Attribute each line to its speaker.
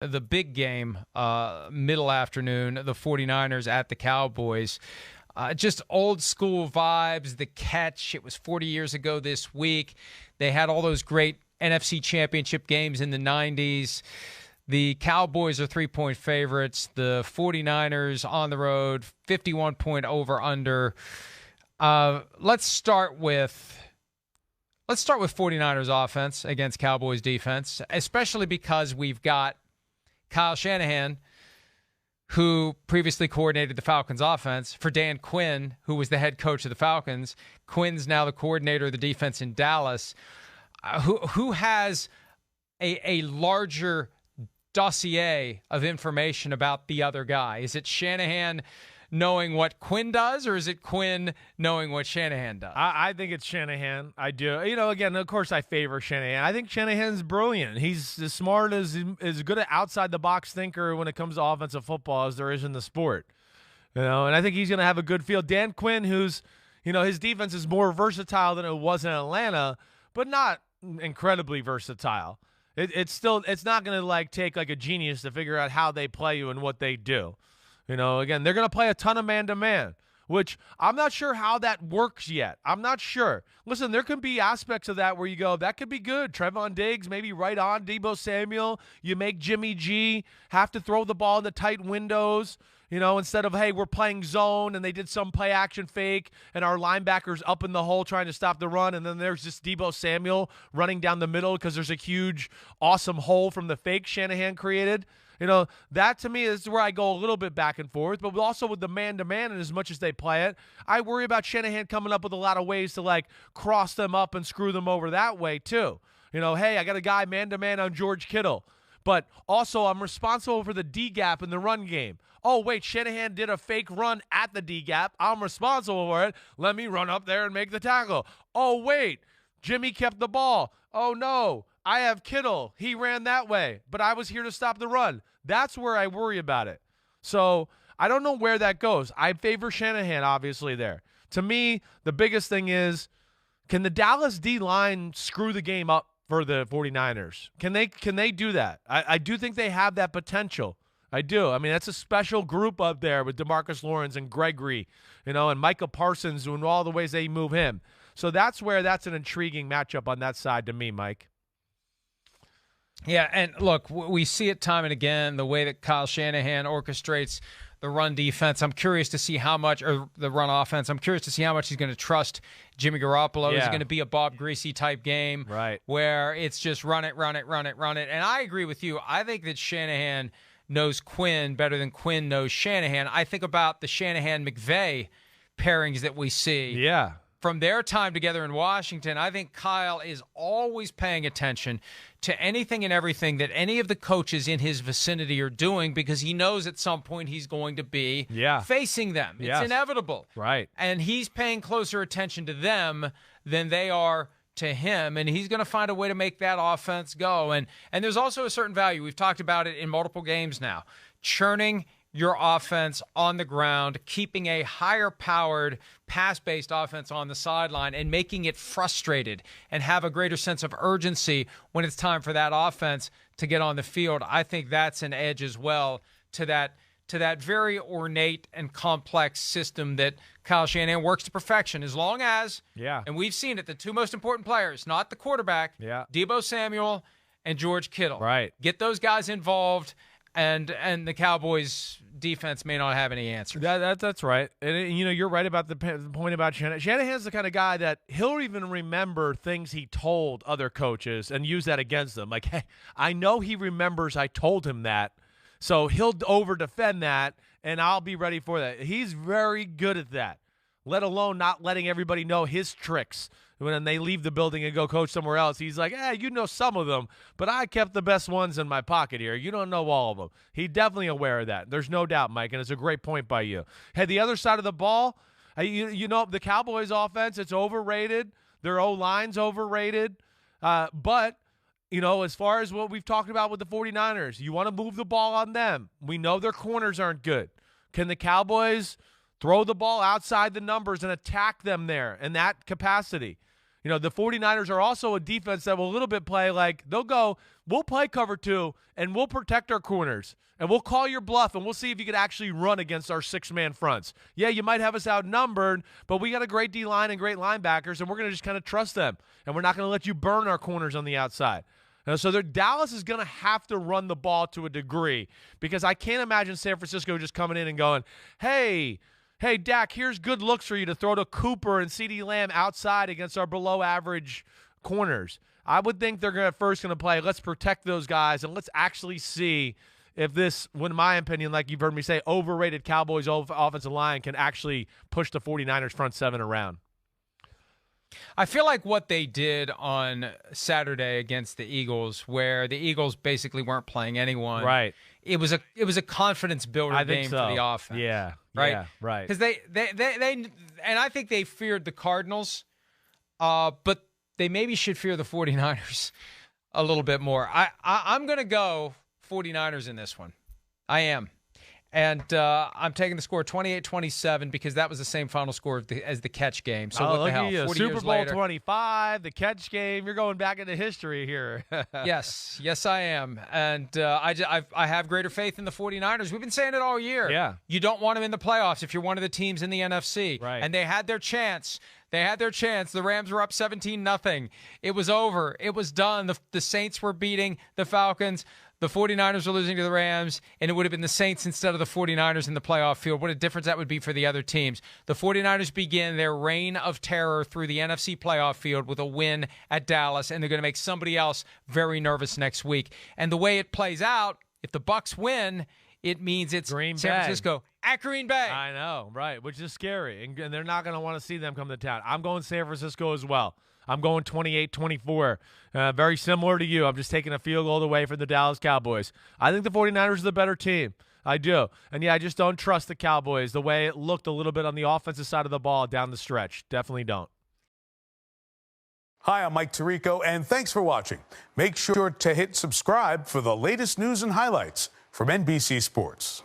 Speaker 1: the big game, middle afternoon, the 49ers at the Cowboys. Just old school vibes, the catch. It was 40 years ago this week. They had all those great NFC championship games in the 90s. The Cowboys are 3-point favorites. The 49ers on the road, 51-point over-under. Let's start with 49ers offense against Cowboys defense, especially because we've got Kyle Shanahan, who previously coordinated the Falcons offense, for Dan Quinn, who was the head coach of the Falcons. Quinn's now the coordinator of the defense in Dallas. Who has a larger dossier of information about the other guy? Is it Shanahan knowing what Quinn does, or is it Quinn knowing what Shanahan does?
Speaker 2: I think it's Shanahan. I do. Again, of course I favor Shanahan. I think Shanahan's brilliant. He's as smart as good an outside-the-box thinker when it comes to offensive football as there is in the sport. And I think he's going to have a good feel. Dan Quinn, who's, his defense is more versatile than it was in Atlanta, but not incredibly versatile. It's not going to take a genius to figure out how they play you and what they do. Again, they're going to play a ton of man-to-man, which I'm not sure how that works yet. I'm not sure. Listen, there could be aspects of that where you go, that could be good. Trevon Diggs, maybe right on Deebo Samuel. You make Jimmy G have to throw the ball in the tight windows, instead of, hey, we're playing zone and they did some play action fake and our linebackers up in the hole trying to stop the run, and then there's just Deebo Samuel running down the middle because there's a huge, awesome hole from the fake Shanahan created. That to me is where I go a little bit back and forth, but also with the man-to-man, and as much as they play it, I worry about Shanahan coming up with a lot of ways to cross them up and screw them over that way too. Hey, I got a guy man-to-man on George Kittle, but also I'm responsible for the D-gap in the run game. Oh, wait, Shanahan did a fake run at the D-gap. I'm responsible for it. Let me run up there and make the tackle. Oh, wait, Jimmy kept the ball. Oh, no, I have Kittle. He ran that way, but I was here to stop the run. That's where I worry about it. So I don't know where that goes. I favor Shanahan, obviously, there. To me, the biggest thing is, can the Dallas D-line screw the game up for the 49ers? Can they do that? I do think they have that potential. I do. I mean, that's a special group up there with DeMarcus Lawrence and Gregory, and Micah Parsons doing all the ways they move him. So that's an intriguing matchup on that side to me, Mike.
Speaker 1: Yeah, and look, we see it time and again, the way that Kyle Shanahan orchestrates the run defense. I'm curious to see how much, or the run offense, I'm curious to see how much he's going to trust Jimmy Garoppolo.
Speaker 2: Yeah.
Speaker 1: Is it going to be a Bob Greasy type game,
Speaker 2: right,
Speaker 1: where it's just run it? And I agree with you. I think that Shanahan knows Quinn better than Quinn knows Shanahan. I think about the Shanahan-McVay pairings that we see.
Speaker 2: Yeah.
Speaker 1: From their time together in Washington, I think Kyle is always paying attention to anything and everything that any of the coaches in his vicinity are doing, because he knows at some point he's going to be facing them. It's inevitable.
Speaker 2: Right.
Speaker 1: And he's paying closer attention to them than they are to him, and he's going to find a way to make that offense go. And there's also a certain value. We've talked about it in multiple games now. Churning your offense on the ground, keeping a higher-powered, pass-based offense on the sideline, and making it frustrated and have a greater sense of urgency when it's time for that offense to get on the field. I think that's an edge as well to that very ornate and complex system that Kyle Shanahan works to perfection, as long as, and we've seen it, the two most important players, not the quarterback, Deebo Samuel and George Kittle.
Speaker 2: Right.
Speaker 1: Get those guys involved, and the Cowboys defense may not have any answers.
Speaker 2: That's right. And you're right about the point about Shanahan. Shanahan's the kind of guy that he'll even remember things he told other coaches and use that against them. Like, hey, I know he remembers I told him that, so he'll over-defend that, and I'll be ready for that. He's very good at that, let alone not letting everybody know his tricks. When they leave the building and go coach somewhere else, he's like, you know some of them, but I kept the best ones in my pocket here. You don't know all of them. He's definitely aware of that. There's no doubt, Mike, and it's a great point by you. Hey, the other side of the ball, the Cowboys offense, it's overrated. Their O-line's overrated. But, as far as what we've talked about with the 49ers, you want to move the ball on them. We know their corners aren't good. Can the Cowboys throw the ball outside the numbers and attack them there in that capacity? You know, the 49ers are also a defense that will a little bit play like we'll play cover 2 and we'll protect our corners and we'll call your bluff and we'll see if you could actually run against our 6-man fronts. Yeah, you might have us outnumbered, but we got a great D-line and great linebackers, and we're going to just kind of trust them, and we're not going to let you burn our corners on the outside. So Dallas is going to have to run the ball to a degree, because I can't imagine San Francisco just coming in and going, hey, Dak, here's good looks for you to throw to Cooper and CeeDee Lamb outside against our below-average corners. I would think they're first going to play, let's protect those guys, and let's actually see if this, in my opinion, like you've heard me say, overrated Cowboys offensive line can actually push the 49ers front 7 around.
Speaker 1: I feel like what they did on Saturday against the Eagles, where the Eagles basically weren't playing anyone.
Speaker 2: Right.
Speaker 1: It was a confidence builder game for the offense.
Speaker 2: Yeah.
Speaker 1: Right.
Speaker 2: Yeah, right.
Speaker 1: Because they and I think they feared the Cardinals, but they maybe should fear the 49ers a little bit more. I'm going to go 49ers in this one. I am. And I'm taking the score 28-27 because that was the same final score as the catch game. So what the hell? 40
Speaker 2: Super
Speaker 1: years
Speaker 2: Bowl
Speaker 1: later.
Speaker 2: 25, the catch game. You're going back into history here.
Speaker 1: Yes, I am. And I have greater faith in the 49ers. We've been saying it all year.
Speaker 2: Yeah.
Speaker 1: You don't want them in the playoffs if you're one of the teams in the NFC.
Speaker 2: Right.
Speaker 1: And they had their chance. The Rams were up 17-0. It was over. It was done. The Saints were beating the Falcons. The 49ers were losing to the Rams, and it would have been the Saints instead of the 49ers in the playoff field. What a difference that would be for the other teams. The 49ers begin their reign of terror through the NFC playoff field with a win at Dallas, and they're going to make somebody else very nervous next week. And the way it plays out, if the Bucs win, it means it's
Speaker 2: Green
Speaker 1: San
Speaker 2: Bay.
Speaker 1: Francisco at Green Bay.
Speaker 2: I know, right, which is scary, and they're not going to want to see them come to town. I'm going San Francisco as well. I'm going 28-24. Very similar to you. I'm just taking a field goal away from the Dallas Cowboys. I think the 49ers are the better team. I do. And, yeah, I just don't trust the Cowboys the way it looked a little bit on the offensive side of the ball down the stretch. Definitely don't.
Speaker 3: Hi, I'm Mike Tirico, and thanks for watching. Make sure to hit subscribe for the latest news and highlights from NBC Sports.